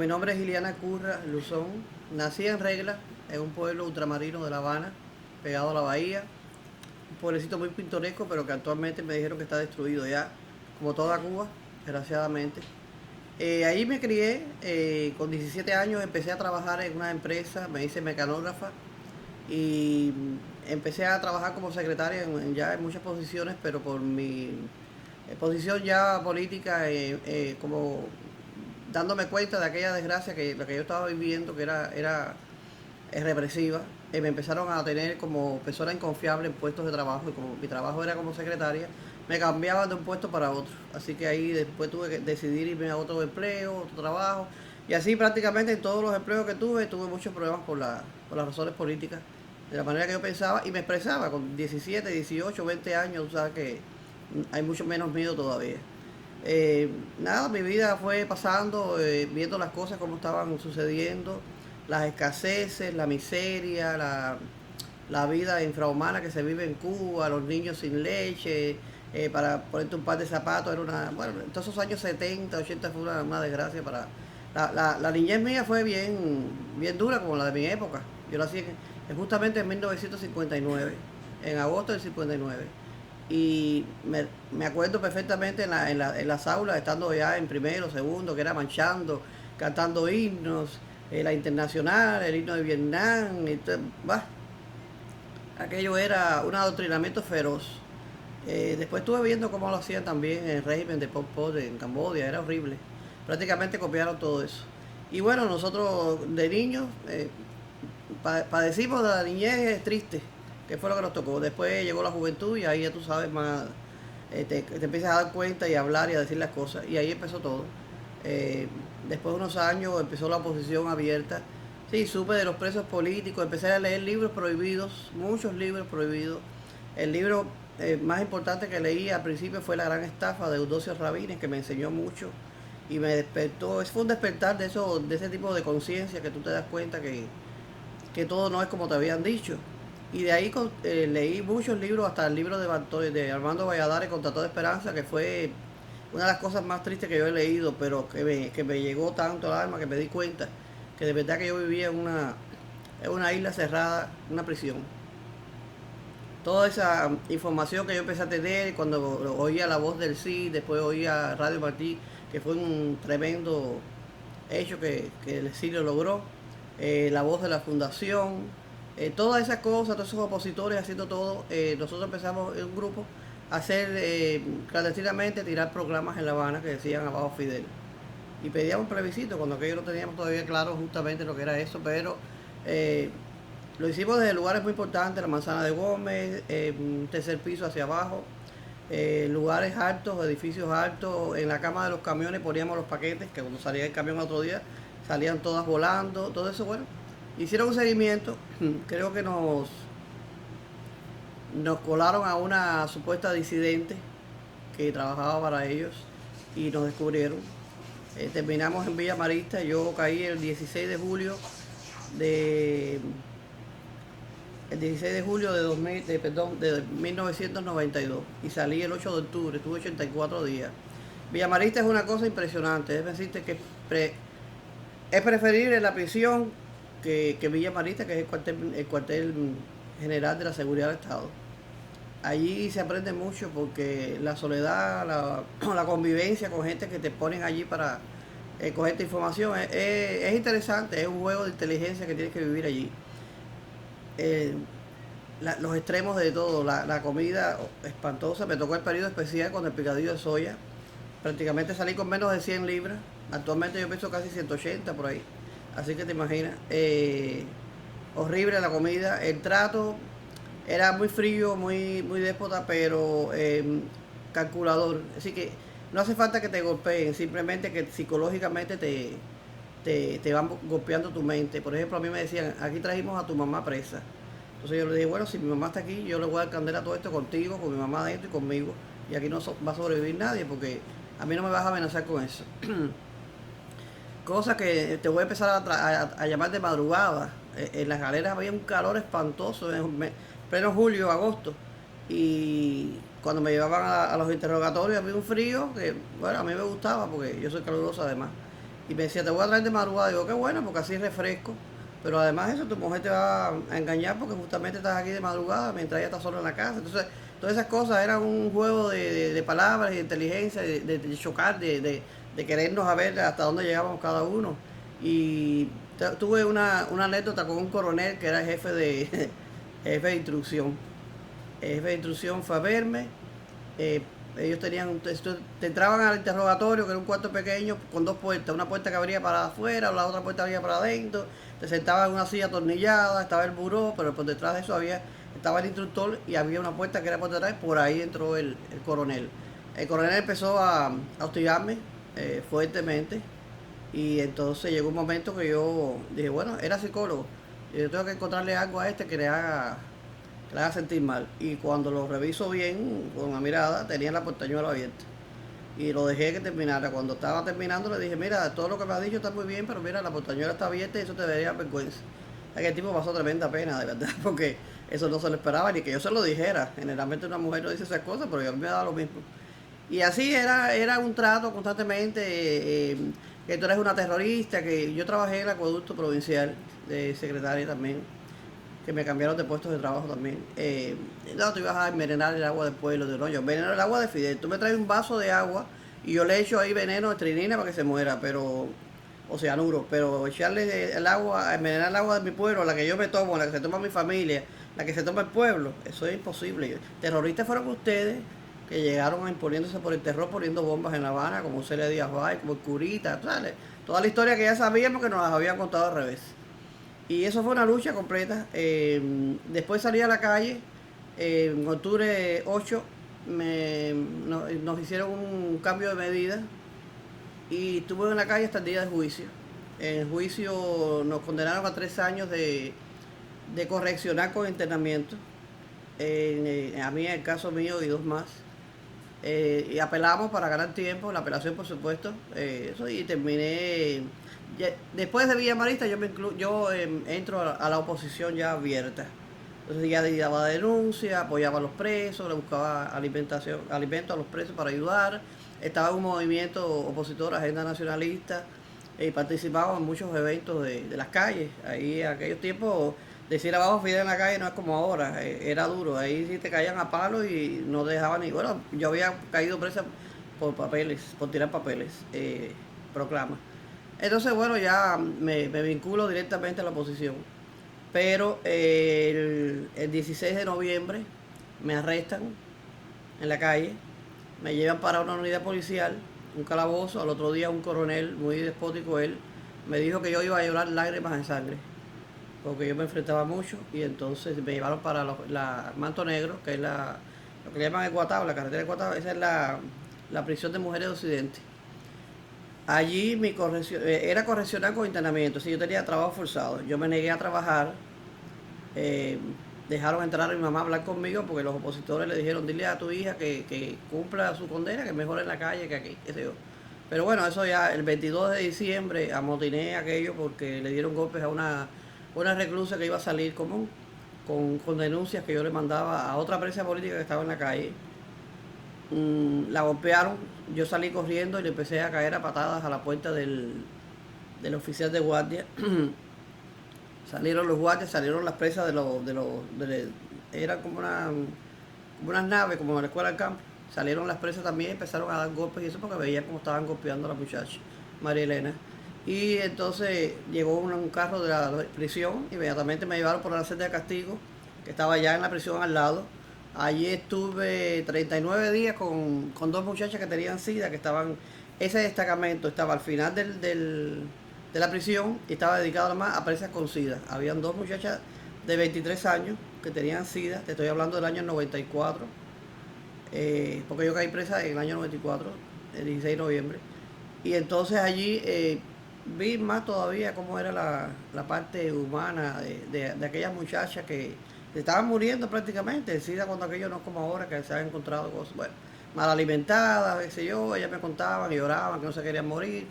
Mi nombre es Iliana Curra Luzón. Nací en Regla, en un pueblo ultramarino de La Habana, pegado a la bahía. Un pueblecito muy pintoresco, pero que actualmente me dijeron que está destruido ya, como toda Cuba, desgraciadamente. Ahí me crié, con 17 años empecé a trabajar en una empresa, me hice mecanógrafa y empecé a trabajar como secretaria ya en muchas posiciones, pero por mi posición ya política, como dándome cuenta de aquella desgracia que la que yo estaba viviendo, que era represiva, me empezaron a tener como persona inconfiable en puestos de trabajo, y como mi trabajo era como secretaria, me cambiaban de un puesto para otro. Así que ahí después tuve que decidir irme a otro empleo, otro trabajo, y así prácticamente en todos los empleos que tuve muchos problemas por las razones políticas, de la manera que yo pensaba y me expresaba con 17, 18, 20 años. Tú sabes que hay mucho menos miedo todavía. Nada, mi vida fue pasando, viendo las cosas como estaban sucediendo, las escaseces, la miseria, la vida infrahumana que se vive en Cuba, los niños sin leche, para ponerte un par de zapatos, era una, bueno, en todos esos años 70, 80 fue una desgracia para... La niñez mía fue bien dura, como la de mi época. Yo nací justamente en 1959, en agosto del 59. Y me acuerdo perfectamente en las aulas, estando ya en primero, segundo, que era marchando, cantando himnos, la internacional, el himno de Vietnam, bah, aquello era un adoctrinamiento feroz. Después estuve viendo cómo lo hacían también en el régimen de Pol Pot en Camboya, era horrible. Prácticamente copiaron todo eso. Y bueno, nosotros de niños padecimos de la niñez triste, que fue lo que nos tocó. Después llegó la juventud y ahí ya tú sabes más, te empiezas a dar cuenta y a hablar y a decir las cosas. Y ahí empezó todo. Eh, Después de unos años empezó la oposición abierta. Sí, supe de los presos políticos, empecé a leer libros prohibidos, muchos libros prohibidos. El libro más importante que leí al principio fue La Gran Estafa de Eudosio Rabines, que me enseñó mucho y me despertó. Fue un despertar de ese tipo de conciencia que tú te das cuenta que todo no es como te habían dicho. Y de ahí leí muchos libros, hasta el libro de Armando Valladares, Contra toda esperanza, que fue una de las cosas más tristes que yo he leído, pero que me llegó tanto al alma que me di cuenta que de verdad que yo vivía en una isla cerrada, una prisión. Toda esa información que yo empecé a tener cuando oía la voz del sí, después oía Radio Martí, que fue un tremendo hecho que el exilio logró, la voz de la fundación, todas esas cosas, todos esos opositores haciendo todo. Nosotros empezamos en un grupo a hacer clandestinamente, tirar programas en La Habana que decían abajo Fidel. Y pedíamos un plebiscito cuando aquello no teníamos todavía claro justamente lo que era eso, pero eh, lo hicimos desde lugares muy importantes, la Manzana de Gómez, un tercer piso hacia abajo, lugares altos, edificios altos. En la cama de los camiones poníamos los paquetes, que cuando salía el camión otro día salían todas volando, todo eso. Bueno, hicieron un seguimiento. Creo que nos colaron a una supuesta disidente que trabajaba para ellos y nos descubrieron. Terminamos en Villa Marista. Yo caí de el 16 de julio de, 2000, de 1992 y salí el 8 de octubre, estuve 84 días. Villamarista es una cosa impresionante, es decirte que es preferible la prisión que Villamarista, que es el cuartel general de la seguridad del Estado. Allí se aprende mucho porque la soledad, la convivencia con gente que te ponen allí para coger información es interesante, es un juego de inteligencia que tienes que vivir allí. eh, los extremos de todo, la comida espantosa. Me tocó el periodo especial con el picadillo de soya. Prácticamente salí con menos de 100 libras. Actualmente yo peso casi 180 por ahí. Así que te imaginas. Horrible la comida. El trato era muy frío, muy déspota, pero calculador. Así que no hace falta que te golpeen, simplemente que psicológicamente te van golpeando tu mente. Por ejemplo, a mí me decían, aquí trajimos a tu mamá presa. Entonces yo le dije, bueno, si mi mamá está aquí, yo le voy a dar candela a todo esto contigo, con mi mamá adentro y conmigo. Y aquí no va a sobrevivir nadie porque a mí no me vas a amenazar con eso. Cosa que te voy a empezar a llamar de madrugada. En las galeras había un calor espantoso, en pleno julio, agosto. Y cuando me llevaban a los interrogatorios había un frío que, bueno, a mí me gustaba porque yo soy caluroso además. Y me decía, te voy a traer de madrugada. Digo, qué bueno, porque así refresco. Pero además de eso, tu mujer te va a engañar porque justamente estás aquí de madrugada mientras ella está sola en la casa. Entonces, todas esas cosas eran un juego de palabras y de inteligencia, de chocar, de querernos a ver hasta dónde llegábamos cada uno. Y tuve una anécdota con un coronel que era jefe jefe de instrucción. El jefe de instrucción fue a verme. eh, Ellos tenían, te entraban al interrogatorio, que era un cuarto pequeño con dos puertas, una puerta que abría para afuera, la otra puerta abría para adentro, te sentaban en una silla atornillada, estaba el buró, pero por detrás de eso estaba el instructor y había una puerta que era por detrás, por ahí entró el coronel. El coronel empezó a hostigarme fuertemente y entonces llegó un momento que yo dije, bueno, era psicólogo, y yo tengo que encontrarle algo a este que le haga sentir mal. Y cuando lo reviso bien, con la mirada, tenía la portañuela abierta. Y lo dejé que terminara. Cuando estaba terminando le dije, mira, todo lo que me has dicho está muy bien, pero mira, la portañuela está abierta y eso te daría vergüenza. El tipo pasó tremenda pena, de verdad, porque eso no se lo esperaba ni que yo se lo dijera. Generalmente una mujer no dice esas cosas, pero a mí me da lo mismo. Y así era un trato constantemente, que tú eres una terrorista, que yo trabajé en el acueducto provincial de secretaria también, que me cambiaron de puestos de trabajo también. No, tú ibas a envenenar el agua del pueblo. No, yo enveneno el agua de Fidel. Tú me traes un vaso de agua y yo le echo ahí veneno de trinina para que se muera, pero, o cianuro, pero echarle el agua, envenenar el agua de mi pueblo, la que yo me tomo, la que se toma mi familia, la que se toma el pueblo, eso es imposible. Terroristas fueron ustedes que llegaron imponiéndose por el terror, poniendo bombas en La Habana, como Celia Díaz Bay, como el Curita, ¿sabes? Toda la historia que ya sabíamos que nos las habían contado al revés. Y eso fue una lucha completa. Después salí a la calle. En octubre 8 nos hicieron un cambio de medida y estuve en la calle hasta el día del juicio. En el juicio nos condenaron a 3 años de correccional con internamiento. A mí, en el caso mío y dos más. Y apelamos para ganar tiempo, la apelación por supuesto, eso, y terminé. Después de Villa Marista yo entro a la oposición ya abierta. Entonces ya daba denuncia, apoyaba a los presos, le buscaba alimento a los presos para ayudar. Estaba en un movimiento opositor, Agenda Nacionalista, y participaba en muchos eventos de las calles. Ahí en aquellos tiempos decir abajo Fidel en la calle no es como ahora, era duro. Ahí sí te caían a palos y no te dejaban ni. Bueno, yo había caído presa por papeles, por tirar papeles, proclama. Entonces, bueno, ya me vinculo directamente a la oposición. Pero el 16 de noviembre me arrestan en la calle, me llevan para una unidad policial, un calabozo. Al otro día un coronel, muy despótico él, me dijo que yo iba a llorar lágrimas de sangre, porque yo me enfrentaba mucho, y entonces me llevaron para la Manto Negro, que es lo que le llaman el Guatao, la carretera de Guatao. Esa es la prisión de mujeres de Occidente. Allí mi corrección, era correccional con internamiento, si yo tenía trabajo forzado. Yo me negué a trabajar, eh, dejaron entrar a mi mamá a hablar conmigo porque los opositores le dijeron, dile a tu hija que cumpla su condena, que es mejor en la calle que aquí, qué sé yo. Pero bueno, eso ya el 22 de diciembre amotiné aquello porque le dieron golpes a una reclusa que iba a salir común, con denuncias que yo le mandaba a otra presa política que estaba en la calle. La golpearon, yo salí corriendo y le empecé a caer a patadas a la puerta del oficial de guardia. Salieron los guardias, salieron las presas era como unas naves, como en la escuela del campo. Salieron las presas también, empezaron a dar golpes y eso porque veía cómo estaban golpeando a la muchacha, María Elena. Y entonces llegó un carro de la prisión, inmediatamente me llevaron por la celda de castigo, que estaba ya en la prisión al lado. Allí estuve 39 días con dos muchachas que tenían SIDA, que estaban. Ese destacamento estaba al final de la prisión y estaba dedicado además a presas con SIDA. Habían dos muchachas de 23 años que tenían SIDA, te estoy hablando del año 94, porque yo caí presa en el año 94, el 16 de noviembre. Y entonces allí vi más todavía cómo era la parte humana de aquellas muchachas que estaban muriendo prácticamente. El SIDA, cuando aquello no es como ahora, que se han encontrado cosas, bueno, mal alimentadas, qué sé yo. Ellas me contaban y lloraban que no se querían morir.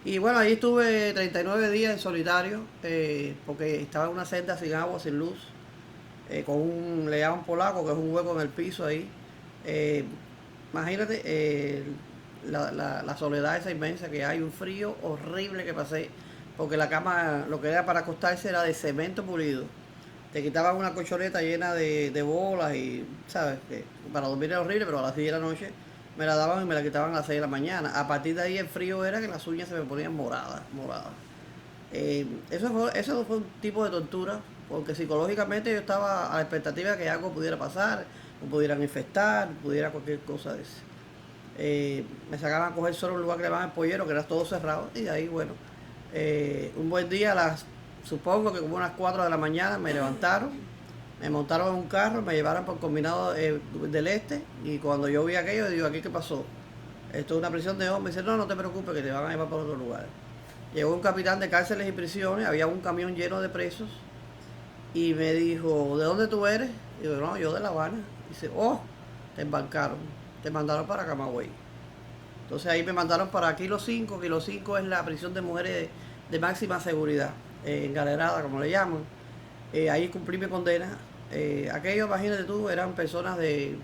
Y bueno, ahí estuve 39 días en solitario, porque estaba en una celda sin agua, sin luz, le llaman polaco, que es un hueco en el piso ahí. Imagínate, la soledad esa inmensa que hay, un frío horrible que pasé, porque la cama, lo que era para acostarse era de cemento pulido. Te quitaban una colchoneta llena de bolas y, ¿sabes? Que para dormir era horrible, pero a las 10 de la noche me la daban y me la quitaban a las 6 de la mañana. A partir de ahí el frío era que las uñas se me ponían moradas, moradas. Eso fue un tipo de tortura, porque psicológicamente yo estaba a la expectativa de que algo pudiera pasar, me pudieran infectar, pudiera cualquier cosa de eso. Me sacaban a coger solo un lugar que le llamaban el pollero, que era todo cerrado, y de ahí, bueno, un buen día, supongo que como unas 4 de la mañana, me levantaron, me montaron en un carro, me llevaron por el combinado del este, y cuando yo vi aquello, digo, ¿aquí qué pasó? Esto es una prisión de hombres. Me dice, no, no te preocupes, que te van a llevar por otro lugar. Llegó un capitán de cárceles y prisiones, había un camión lleno de presos, y me dijo, ¿de dónde tú eres? Y yo, no, yo de La Habana. Dice, oh, te embarcaron, te mandaron para Camagüey. Entonces ahí me mandaron para Kilo 5. Kilo 5 es la prisión de mujeres máxima seguridad, engalerada, como le llaman. Ahí cumplí mi condena. Aquellos, imagínate tú, eran personas de...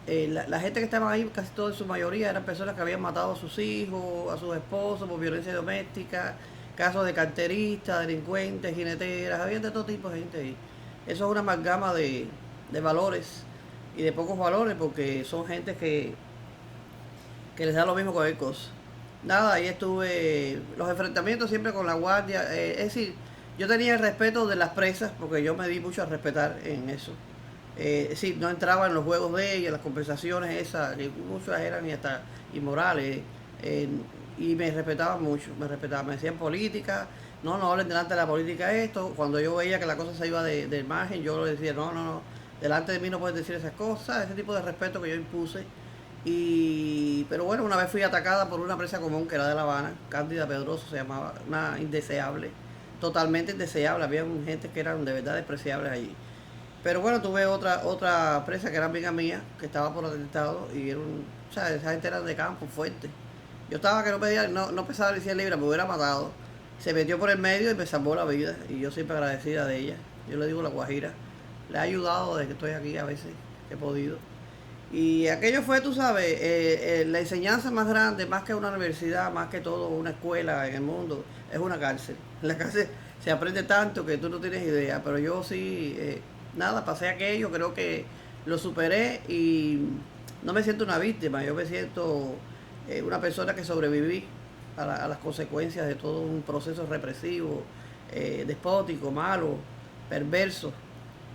la gente que estaba ahí, casi toda en su mayoría, eran personas que habían matado a sus hijos, a sus esposos por violencia doméstica, casos de carteristas, delincuentes, jineteras, había de todo tipo de gente ahí. Eso es una amalgama de valores y de pocos valores, porque son gente que les da lo mismo cualquier cosa. Nada, ahí estuve, los enfrentamientos siempre con la guardia, es decir, yo tenía el respeto de las presas, porque yo me di mucho a respetar en eso. Sí, no entraba en los juegos de ellas, las conversaciones esas, que muchas eran y hasta inmorales, y me respetaban mucho, me decían política, no hablen delante de la política esto. Cuando yo veía que la cosa se iba del margen, yo le decía, no, delante de mí no puedes decir esas cosas, ese tipo de respeto que yo impuse. Pero bueno, una vez fui atacada por una presa común que era de La Habana, Cándida Pedroso se llamaba, una indeseable, totalmente indeseable, había gente que eran de verdad despreciables allí. Pero bueno, tuve otra presa que era amiga mía, que estaba por atentado, y era o sea, esa gente era de campo, fuerte. Yo estaba que no pesaba ni 100 libras, me hubiera matado. Se metió por el medio y me salvó la vida, y yo siempre agradecida de ella. Yo le digo la Guajira, le ha ayudado desde que estoy aquí a veces, que he podido. Y aquello fue, tú sabes, la enseñanza más grande, más que una universidad, más que todo una escuela en el mundo, es una cárcel. En la cárcel se aprende tanto que tú no tienes idea, pero yo sí, nada, pasé aquello, creo que lo superé y no me siento una víctima, yo me siento una persona que sobreviví a las consecuencias de todo un proceso represivo, despótico, malo, perverso.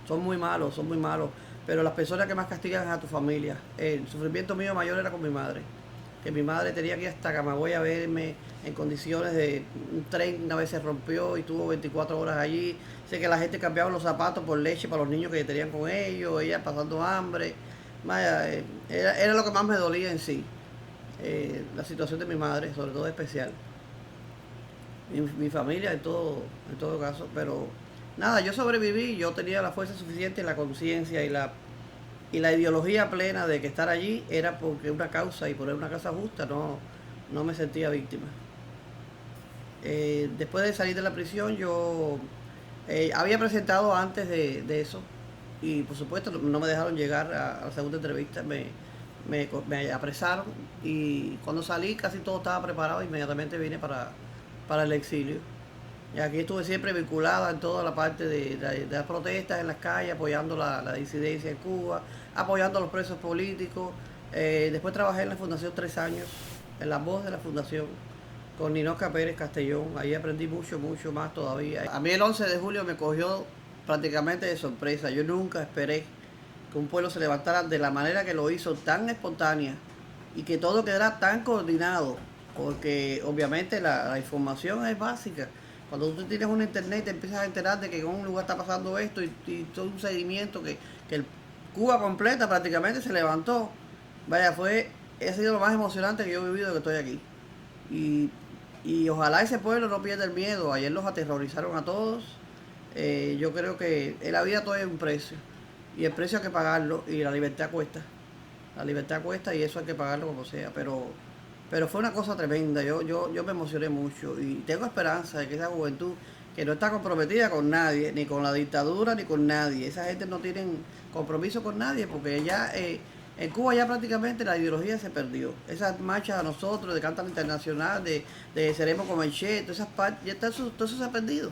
Son muy malos, son muy malos. Pero las personas que más castigan es a tu familia. El sufrimiento mío mayor era con mi madre. Que mi madre tenía que ir hasta Camagüey a verme en condiciones de... Un tren una vez se rompió y tuvo 24 horas allí. Sé que la gente cambiaba los zapatos por leche para los niños que tenían con ellos. Ella pasando hambre. Vaya, era lo que más me dolía en sí. La situación de mi madre, sobre todo especial. Mi familia en todo caso, pero nada, yo sobreviví, yo tenía la fuerza suficiente, la conciencia y la ideología plena de que estar allí era porque una causa y por una causa justa, no me sentía víctima. Después de salir de la prisión yo había presentado antes de eso y por supuesto no me dejaron llegar a la segunda entrevista, me apresaron y cuando salí casi todo estaba preparado, inmediatamente vine para el exilio. Y aquí estuve siempre vinculada en toda la parte de las protestas en las calles, apoyando la disidencia en Cuba, apoyando a los presos políticos. Después trabajé en la Fundación 3 años, en la voz de la Fundación, con Ninoca Pérez Castellón. Ahí aprendí mucho más todavía. A mí el 11 de julio me cogió prácticamente de sorpresa. Yo nunca esperé que un pueblo se levantara de la manera que lo hizo, tan espontánea, y que todo quedara tan coordinado, porque obviamente la información es básica. Cuando tú tienes un internet te empiezas a enterar de que en un lugar está pasando esto y todo un seguimiento que Cuba completa prácticamente se levantó. Vaya, ha sido lo más emocionante que yo he vivido, que estoy aquí. Y ojalá ese pueblo no pierda el miedo. Ayer los aterrorizaron a todos. Yo creo que en la vida todo es un precio. Y el precio hay que pagarlo, y la libertad cuesta. La libertad cuesta y eso hay que pagarlo como sea. Pero fue una cosa tremenda, yo me emocioné mucho y tengo esperanza de que esa juventud, que no está comprometida con nadie, ni con la dictadura, ni con nadie, esa gente no tienen compromiso con nadie, porque ya En Cuba ya prácticamente la ideología se perdió. Esas marchas a nosotros, de Cántaro Internacional, de Seremos como el Che, todas esas partes, ya está todo eso se ha perdido.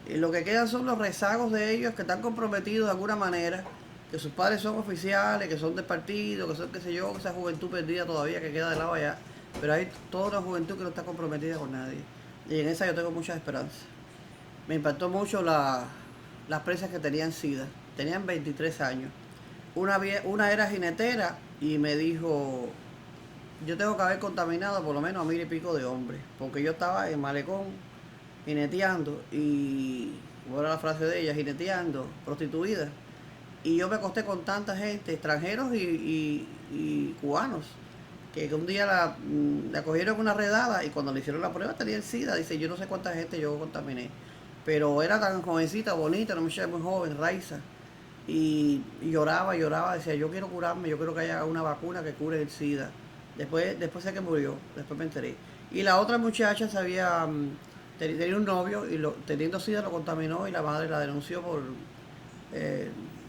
Y lo que quedan son los rezagos de ellos que están comprometidos de alguna manera, que sus padres son oficiales, que son del partido, que son qué sé yo, esa juventud perdida todavía que queda de lado allá. Pero hay toda una juventud que no está comprometida con nadie. Y en esa yo tengo mucha esperanza. Me impactó mucho las presas que tenían SIDA. Tenían 23 años. Una era jinetera y me dijo, yo tengo que haber contaminado por lo menos a 1000 y pico de hombres. Porque yo estaba en Malecón jineteando y, ¿cuál era la frase de ella? Jineteando, prostituida. Y yo me acosté con tanta gente, extranjeros y cubanos, que un día la cogieron en una redada y cuando le hicieron la prueba tenía el SIDA. Dice, yo no sé cuánta gente yo contaminé. Pero era tan jovencita, bonita, una muchacha muy joven, Raiza. Y lloraba, decía, yo quiero curarme, yo quiero que haya una vacuna que cure el SIDA. Después sé que murió, después me enteré. Y la otra muchacha tenía un novio y teniendo SIDA lo contaminó y la madre la denunció por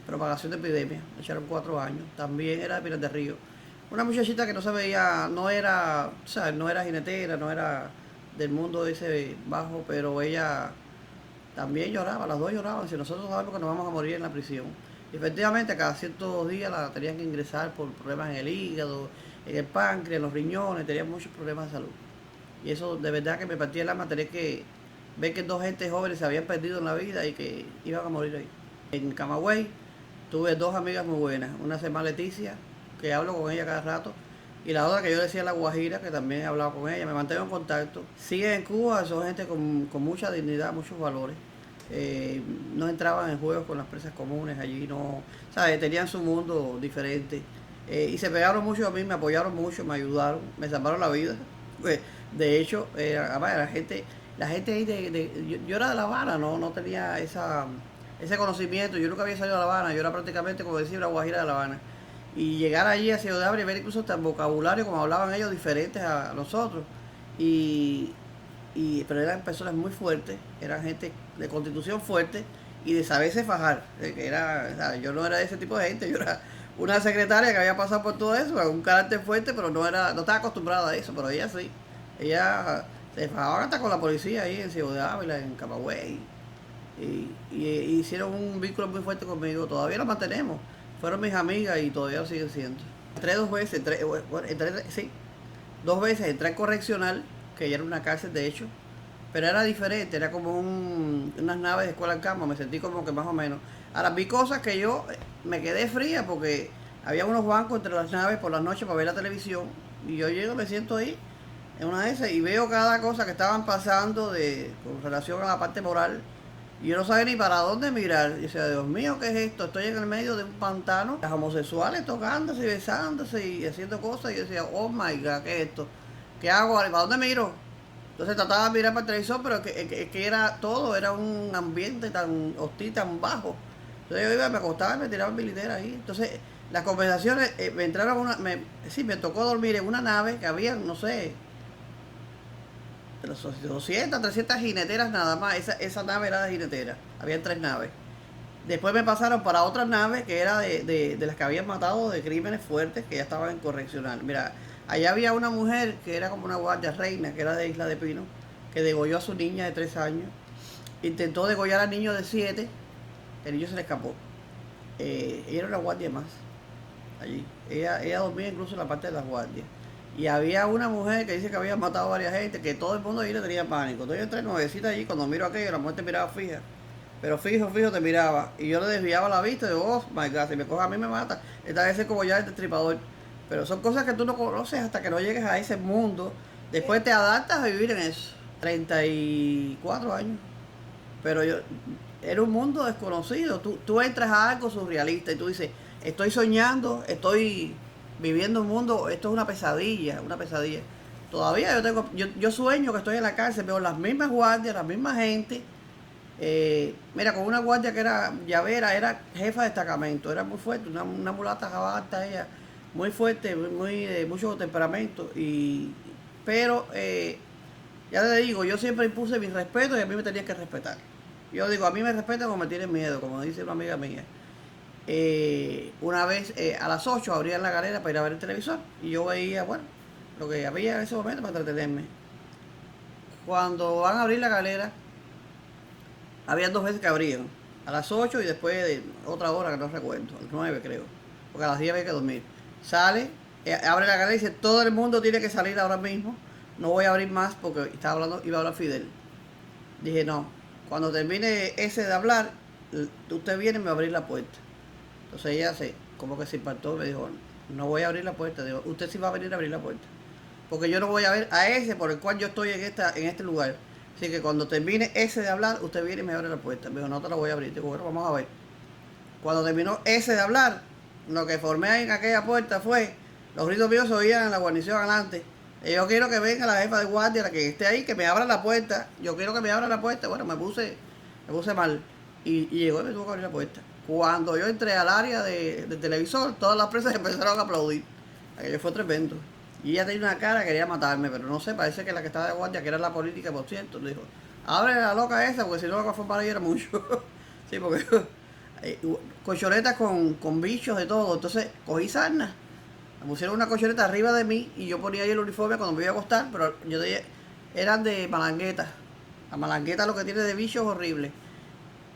propagación de epidemia. Le echaron 4 años. También era de Pinar del Río. Una muchachita que no se veía, no era, o sea, no era jinetera, no era del mundo ese bajo, pero ella también lloraba, las dos lloraban. Si nosotros sabemos que nos vamos a morir en la prisión. Y efectivamente, cada ciertos días la tenían que ingresar por problemas en el hígado, en el páncreas, en los riñones, tenían muchos problemas de salud. Y eso de verdad que me partía el alma tener que ver que 2 gente jóvenes se habían perdido en la vida y que iban a morir ahí. En Camagüey tuve 2 amigas muy buenas. Una se llama Leticia, que hablo con ella cada rato, y la otra que yo decía La Guajira, que también he hablado con ella, me mantengo en contacto. Siguen en Cuba, son gente con mucha dignidad, muchos valores. No entraban en juegos con las presas comunes allí, no, ¿sabes? Tenían su mundo diferente. Y se pegaron mucho a mí, me apoyaron mucho, me ayudaron, me salvaron la vida. Pues, de hecho, además, la gente ahí yo era de La Habana, no tenía ese conocimiento, yo nunca había salido a La Habana, yo era prácticamente, como decía, una guajira de La Habana. Y llegar allí a Ciudad Abre y ver incluso hasta el vocabulario, como hablaban ellos, diferentes a nosotros. Pero eran personas muy fuertes, eran gente de constitución fuerte y de saberse fajar. O sea, yo no era de ese tipo de gente, yo era una secretaria que había pasado por todo eso, con un carácter fuerte, pero no estaba acostumbrada a eso, pero ella sí. Ella se fajaba hasta con la policía ahí en Ciudad Ávila, en Camagüey. Y hicieron un vínculo muy fuerte conmigo, todavía lo mantenemos. Fueron mis amigas y todavía lo siguen siendo. Entré 2 veces, sí, 2 veces entré en correccional, que ya era una cárcel de hecho, pero era diferente, era como unas naves de escuela en cama, me sentí como que más o menos. Ahora vi cosas que yo me quedé fría porque había unos bancos entre las naves por las noches para ver la televisión y yo llego, me siento ahí en una de esas y veo cada cosa que estaban pasando con relación a la parte moral. Y yo no sabía ni para dónde mirar. Y decía, Dios mío, ¿qué es esto? Estoy en el medio de un pantano. Las homosexuales tocándose y besándose y haciendo cosas. Y yo decía, oh my God, ¿qué es esto? ¿Qué hago? ¿Para dónde miro? Entonces trataba de mirar para el televisor, pero que era todo, era un ambiente tan hostil, tan bajo. Entonces yo iba, me acostaba y me tiraba en mi litera ahí. Entonces las conversaciones, me entraron me tocó dormir en una nave que había, no sé, 200, 300 jineteras nada más. Esa nave era de jinetera. Habían 3 naves. Después me pasaron para otra nave que era de las que habían matado de crímenes fuertes, que ya estaban en correccional. Mira, allá había una mujer que era como una guardia reina, que era de Isla de Pino, que degolló a su niña de 3 años. Intentó degollar al niño de 7. El niño se le escapó. Ella era una guardia más allí. Ella dormía incluso en la parte de las guardias. Y había una mujer que dice que había matado a varias gente, que todo el mundo ahí le tenía pánico. Entonces yo entré nuevecita allí, cuando miro aquello, la mujer te miraba fija. Pero fijo te miraba. Y yo le desviaba la vista y digo, oh my God, si me coge a mí me mata. Esta vez es como ya el destripador. Pero son cosas que tú no conoces hasta que no llegues a ese mundo. Después te adaptas a vivir en eso. 34 años. Pero era un mundo desconocido. Tú entras a algo surrealista y tú dices, estoy soñando, estoy viviendo un mundo, esto es una pesadilla, una pesadilla. Todavía yo sueño que estoy en la cárcel, veo las mismas guardias, la misma gente. Mira, con una guardia que era llavera, era jefa de destacamento, era muy fuerte, una mulata jabata ella, muy fuerte, de mucho temperamento. Pero ya te digo, yo siempre impuse mi respeto y a mí me tenían que respetar. Yo digo, a mí me respetan o me tienen miedo, como dice una amiga mía. una vez a las 8 abrían la galera para ir a ver el televisor y yo veía, bueno, lo que había en ese momento para entretenerme. Cuando van a abrir la galera, habían 2 veces que abrían, a las 8 y después de otra hora que no recuerdo, a las 9 creo, porque a las 10 había que dormir. Sale, abre la galera y dice, todo el mundo tiene que salir ahora mismo, no voy a abrir más porque iba a hablar Fidel. Dije, no, cuando termine ese de hablar, usted viene y me va a abrir la puerta. Entonces ella como que se impactó, me dijo, no voy a abrir la puerta. Digo, usted sí va a venir a abrir la puerta. Porque yo no voy a ver a ese por el cual yo estoy en este lugar. Así que cuando termine ese de hablar, usted viene y me abre la puerta. Me dijo, no te la voy a abrir. Digo, bueno, vamos a ver. Cuando terminó ese de hablar, lo que formé ahí en aquella puerta fue, los gritos míos se oían en la guarnición adelante. Y yo quiero que venga la jefa de guardia, la que esté ahí, que me abra la puerta. Yo quiero que me abra la puerta. Bueno, me puse mal. Y llegó y me tuvo que abrir la puerta. Cuando yo entré al área del televisor, todas las presas empezaron a aplaudir. Aquello fue tremendo. Y ella tenía una cara, quería matarme, pero no sé, parece que la que estaba de guardia, que era la política, por cierto, le dijo, abre la loca esa, porque si no lo que fue para ella era mucho. Sí, porque colchonetas con bichos de todo. Entonces cogí sarna. Me pusieron una colchoneta arriba de mí y yo ponía ahí el uniforme cuando me iba a acostar, pero yo dije, eran de malangueta. La malangueta lo que tiene de bichos horribles.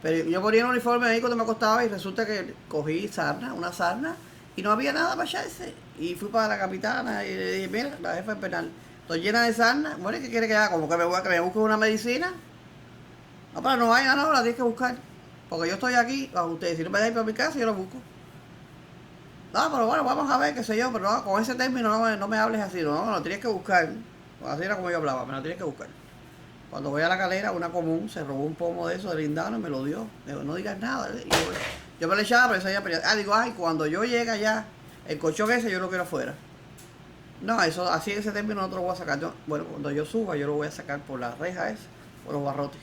Pero yo ponía el uniforme ahí cuando me acostaba y resulta que cogí una sarna, y no había nada para echarse. Y fui para la capitana y le dije, mira, la jefa del penal, estoy llena de sarna. Bueno, ¿qué quiere que haga? Como que me busque una medicina. No, pero no vaya, no, la tienes que buscar. Porque yo estoy aquí, a ustedes, si no me dejan ir para mi casa, yo lo busco. No, pero bueno, vamos a ver, qué sé yo, pero no, con ese término no me hables así, no, me lo tienes que buscar. Así era como yo hablaba, me lo tienes que buscar. Cuando voy a la calera, una común se robó un pomo de eso de lindano y me lo dio. Digo, no digas nada. Y yo me lo echaba, pero esa ya digo, ay, cuando yo llegue allá, el colchón ese yo lo quiero afuera. No, eso, así en ese término no te lo voy a sacar. Bueno, cuando yo suba, yo lo voy a sacar por la reja esa, por los barrotes.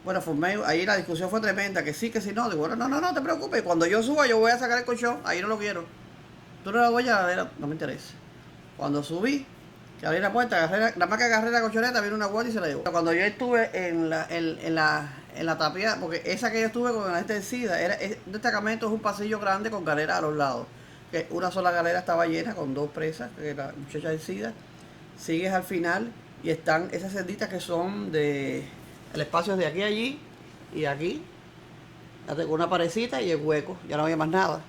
Bueno, ahí la discusión fue tremenda, que sí, que sí, no. Digo, bueno, no te preocupes. Cuando yo suba, yo voy a sacar el colchón, ahí no lo quiero. Tú no lo voy a ver, no me interesa. Cuando subí, que abrí la puerta, nada más que agarré la colchoneta, vino una guardia y se la llevó. Cuando yo estuve en la tapia, porque esa que yo estuve con la gente del SIDA, un destacamento, es un pasillo grande con galeras a los lados. Que una sola galera estaba llena con 2 presas, que la muchacha del SIDA. Sigues al final y están esas celditas que son de... El espacio es de aquí a allí y aquí. Con una parecita y el hueco, ya no había más nada.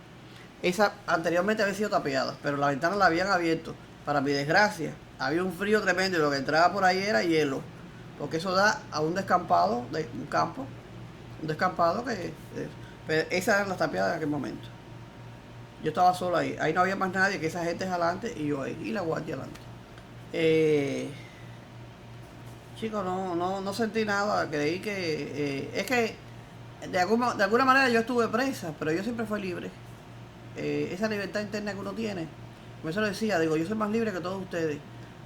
Esa anteriormente había sido tapiada, pero la ventana la habían abierto. Para mi desgracia, había un frío tremendo y lo que entraba por ahí era hielo. Porque eso da a un descampado, de un campo, un descampado pero esas eran las tapiadas en aquel momento. Yo estaba solo ahí no había más nadie, que esa gente es adelante y yo ahí, y la guardia adelante. Chicos, no sentí nada, creí que... es que de alguna manera yo estuve presa, pero yo siempre fui libre. Esa libertad interna que uno tiene. Como eso lo decía, digo, yo soy más libre que todos ustedes.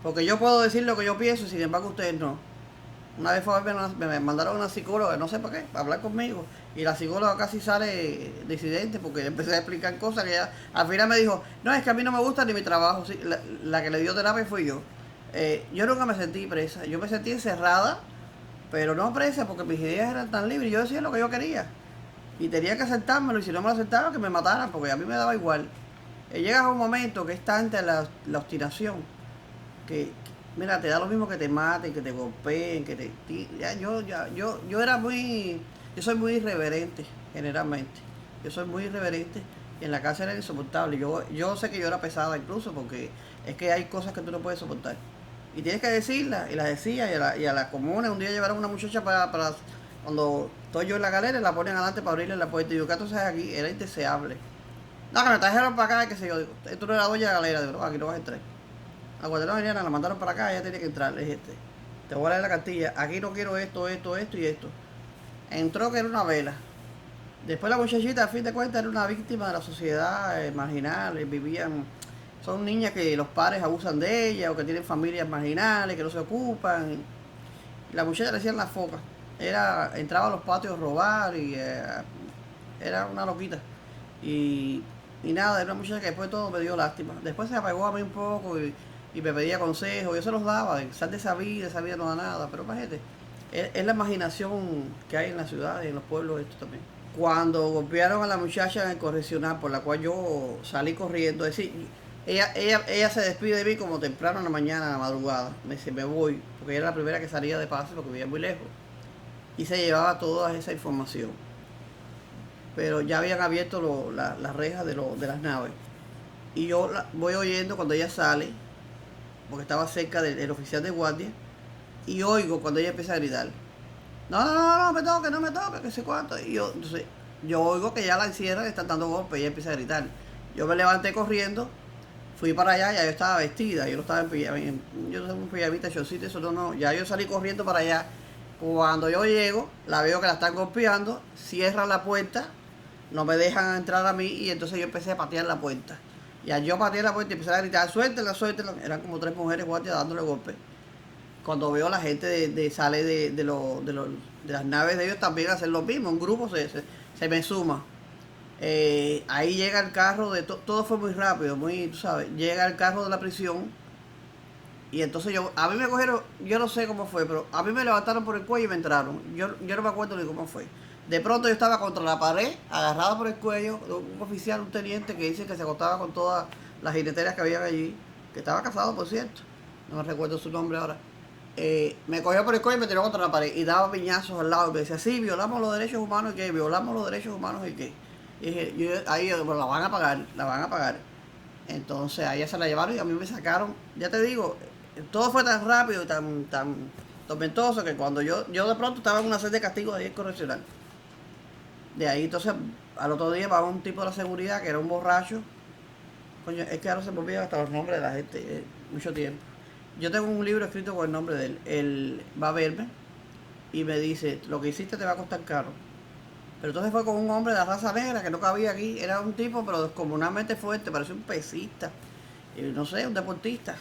Porque yo puedo decir lo que yo pienso y sin embargo ustedes no. Una vez me mandaron a una psicóloga, no sé por qué, para hablar conmigo. Y la psicóloga casi sale disidente porque empecé a explicar cosas que ella al final me dijo, no, es que a mí no me gusta ni mi trabajo. Sí, la que le dio terapia fui yo. Yo nunca me sentí presa, yo me sentí encerrada, pero no presa porque mis ideas eran tan libres. Yo decía lo que yo quería. Y tenía que aceptármelo y si no me lo aceptaba que me mataran porque a mí me daba igual. Llegas a un momento que es tanta la obstinación que, mira, te da lo mismo que te maten, que te golpeen, que te... yo era muy... Yo soy muy irreverente, generalmente. Yo soy muy irreverente y en la casa era insoportable. Yo sé que yo era pesada incluso porque es que hay cosas que tú no puedes soportar. Y tienes que decirlas, y las decía, y a la comuna un día llevaron a una muchacha para cuando estoy yo en la galera, la ponen adelante para abrirle la puerta. Y yo, ¿qué tú sabes aquí? Era indeseable. No, que me trajeron para acá, qué sé yo. Digo, tú no eres la dueña de la galera. Digo, no, aquí no vas a entrar. La guardia venía, la mandaron para acá, ella tenía que entrar. Le dije, te voy a leer la cartilla. Aquí no quiero esto y esto. Entró que era una vela. Después la muchachita, a fin de cuentas, era una víctima de la sociedad marginal. Vivían... Son niñas que los padres abusan de ellas o que tienen familias marginales, que no se ocupan. Y la muchacha le decían la foca. Entraba a los patios a robar y era una loquita. Y nada, era una muchacha que después de todo me dio lástima. Después se apagó a mí un poco y me pedía consejos. Yo se los daba, sal de esa vida no da nada. Pero imagínate, es la imaginación que hay en las ciudades y en los pueblos esto también. Cuando golpearon a la muchacha en el correccional, por la cual yo salí corriendo, es decir, ella se despide de mí como temprano en la mañana, en la madrugada. Me dice, me voy, porque ella era la primera que salía de paso porque vivía muy lejos. Y se llevaba toda esa información. Pero ya habían abierto las rejas de las naves. Y yo voy oyendo cuando ella sale, porque estaba cerca del oficial de guardia, y oigo cuando ella empieza a gritar, no, no, no, no me toque, no me toque, que sé cuánto. Y yo, entonces, yo oigo que ya la encierran, le están dando golpes, y ella empieza a gritar. Yo me levanté corriendo, fui para allá, ya yo estaba vestida, yo no estaba en pijama, yo no tengo un pijamita, chocito, eso no, ya yo salí corriendo para allá. Cuando yo llego, la veo que la están golpeando, cierran la puerta, no me dejan entrar a mí, y entonces yo empecé a patear la puerta. Y al yo patear la puerta y empecé a gritar, suéltela, suéltela, eran como 3 mujeres guardias dándole golpes. Cuando veo a la gente sale de las naves de ellos también a hacer lo mismo, un grupo se me suma. Ahí llega el carro, todo fue muy rápido, muy, tú sabes, llega el carro de la prisión y entonces a mí me cogieron, yo no sé cómo fue, pero a mí me levantaron por el cuello y me entraron. Yo no me acuerdo ni cómo fue. De pronto yo estaba contra la pared, agarrado por el cuello, un oficial, un teniente que dice que se acostaba con todas las jineteras que habían allí, que estaba casado, por cierto, no me recuerdo su nombre ahora. Me cogió por el cuello y me tiró contra la pared y daba piñazos al lado y me decía, sí, violamos los derechos humanos y qué, violamos los derechos humanos y qué. Y dije, ahí, bueno, la van a pagar, la van a pagar. Entonces a ella se la llevaron y a mí me sacaron, ya te digo, todo fue tan rápido y tan tormentoso que cuando yo de pronto estaba en una sede de castigo de ahí correccional. De ahí entonces al otro día va un tipo de la seguridad que era un borracho. Coño, es que ahora se me olvidan hasta los nombres de la gente, mucho tiempo. Yo tengo un libro escrito con el nombre de él. Él va a verme y me dice, lo que hiciste te va a costar caro. Pero entonces fue con un hombre de la raza negra que no cabía aquí. Era un tipo pero descomunalmente fuerte, parecía un pesista. Y no sé, un deportista.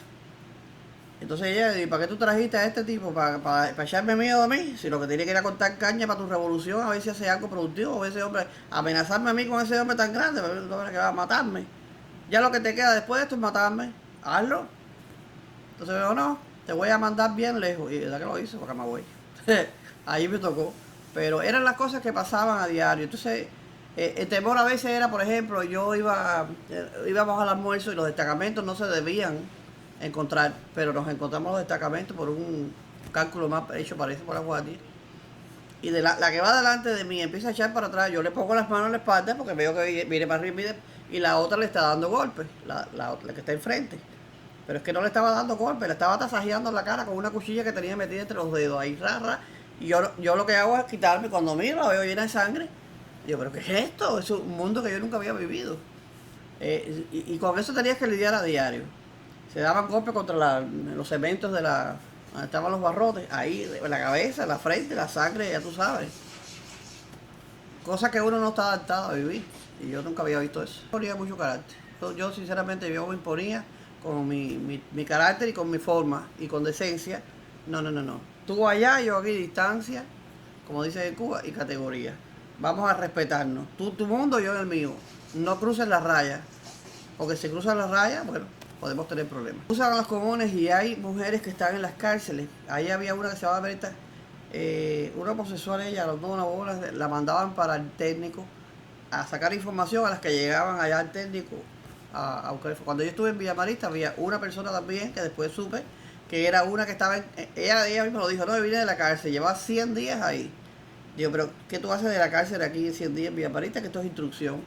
Entonces ella dice, ¿para qué tú trajiste a este tipo? ¿Para echarme miedo a mí? Si lo que tiene que ir a cortar caña para tu revolución, a ver si hace algo productivo, a ver ese hombre, amenazarme a mí con ese hombre tan grande, un hombre que va a matarme. Ya lo que te queda después de esto es matarme. Hazlo. Entonces yo no, te voy a mandar bien lejos. Y verdad que lo hice, porque me voy. Ahí me tocó. Pero eran las cosas que pasaban a diario. Entonces, el temor a veces era, por ejemplo, íbamos al almuerzo y los destacamentos no se debían encontrar, pero nos encontramos los destacamentos por un cálculo más hecho, parece, por la guardia. Y de la que va delante de mí empieza a echar para atrás, yo le pongo las manos en la espalda porque veo que viene para arriba y la otra le está dando golpes, la que está enfrente. Pero es que no le estaba dando golpes, le estaba tasajeando la cara con una cuchilla que tenía metida entre los dedos, ahí rara. Y yo lo que hago es quitarme, cuando miro la veo llena de sangre. Digo, ¿pero qué es esto? Es un mundo que yo nunca había vivido. Y con eso tenías que lidiar a diario. Se daban golpes contra los cementos donde estaban los barrotes, ahí, la cabeza, la frente, la sangre, ya tú sabes. Cosa que uno no está adaptado a vivir. Y yo nunca había visto eso. Yo tenía mucho carácter. Yo sinceramente, yo me imponía con mi carácter y con mi forma y con decencia. No, no, no, no. Tú allá, yo aquí, distancia, como dice de Cuba, y categoría. Vamos a respetarnos. Tú tu mundo, yo el mío. No cruces las rayas. Porque si cruzan las rayas, bueno, podemos tener problemas. Usan los comunes y hay mujeres que están en las cárceles. Ahí había una que se llamaba Berta, una homosexual, ella, los dos, una bola, la mandaban para el técnico a sacar información a las que llegaban allá al técnico a buscar. Cuando yo estuve en Villamarista había una persona también que después supe que era una que estaba ella misma lo dijo, no, yo vine de la cárcel, llevaba 100 días ahí. Digo, pero ¿qué tú haces de la cárcel aquí en 100 días en Villamarista? Que esto es instrucción.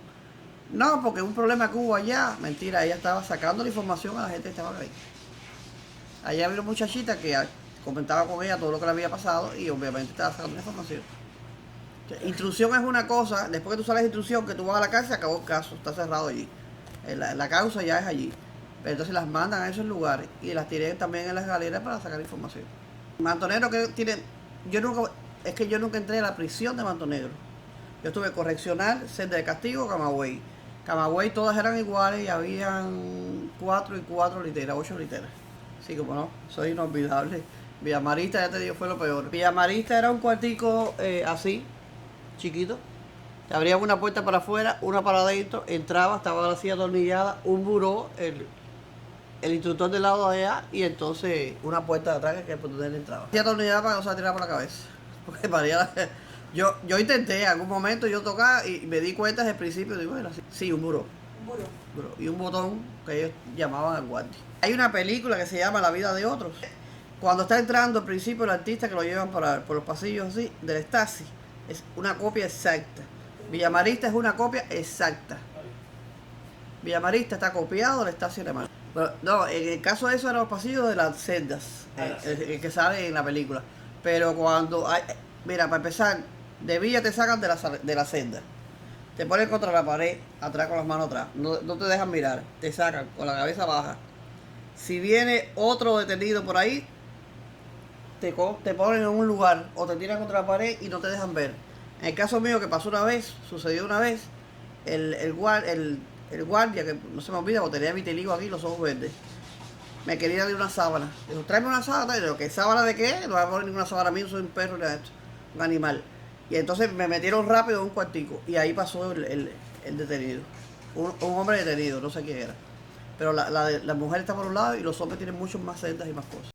No, porque un problema que hubo allá. Mentira, ella estaba sacando la información a la gente que estaba ahí. Allá había una muchachita que comentaba con ella todo lo que le había pasado y obviamente estaba sacando la información. Instrucción es una cosa, después que tú sales de instrucción, que tú vas a la cárcel, acabó el caso, está cerrado allí. La causa ya es allí. Pero entonces las mandan a esos lugares y las tiran también en las galeras para sacar información. Mantonero que tiene, yo nunca entré a la prisión de Mantonegro. Yo estuve correccional, celda de castigo, Camagüey. Camagüey todas eran iguales y habían 4 y 4 literas, 8 literas. Así como no, soy inolvidable. Villamarista, ya te digo, fue lo peor. Villamarista era un cuartico así, chiquito. Te abrían una puerta para afuera, una para adentro, entraba, estaba la silla atornillada, un buró, el instructor del lado de allá y entonces una puerta de atrás que es por donde él entraba. Silla atornillada para que no se la tirara por la cabeza. Porque Yo intenté, en algún momento yo tocaba y me di cuenta desde el principio, digo, era así. Sí, un buró. Buró. Y un botón que ellos llamaban al guardia. Hay una película que se llama La vida de otros. Cuando está entrando al principio el artista que lo llevan por los pasillos así, del Stasi, es una copia exacta. Villamarista es una copia exacta. Villamarista está copiado del Stasi alemán. Pero, no, en el caso de eso eran los pasillos de las celdas, el que sale en la película. Pero cuando hay, mira, para empezar, de Villa te sacan de la celda. Te ponen contra la pared, atrás con las manos atrás. No te dejan mirar, te sacan con la cabeza baja. Si viene otro detenido por ahí, te ponen en un lugar o te tiran contra la pared y no te dejan ver. En el caso mío que pasó una vez, sucedió una vez, el guardia, que no se me olvida porque tenía vitiligo aquí, los ojos verdes, me quería dar una sábana. Dijo, tráeme una sábana. Y digo, ¿qué sábana de qué? No voy a poner ninguna sábana a mí, no soy un perro ni nada de esto, un animal. Y entonces me metieron rápido en un cuartico y ahí pasó el detenido. Un hombre detenido, no sé quién era. Pero la mujer está por un lado y los hombres tienen muchos más celdas y más cosas.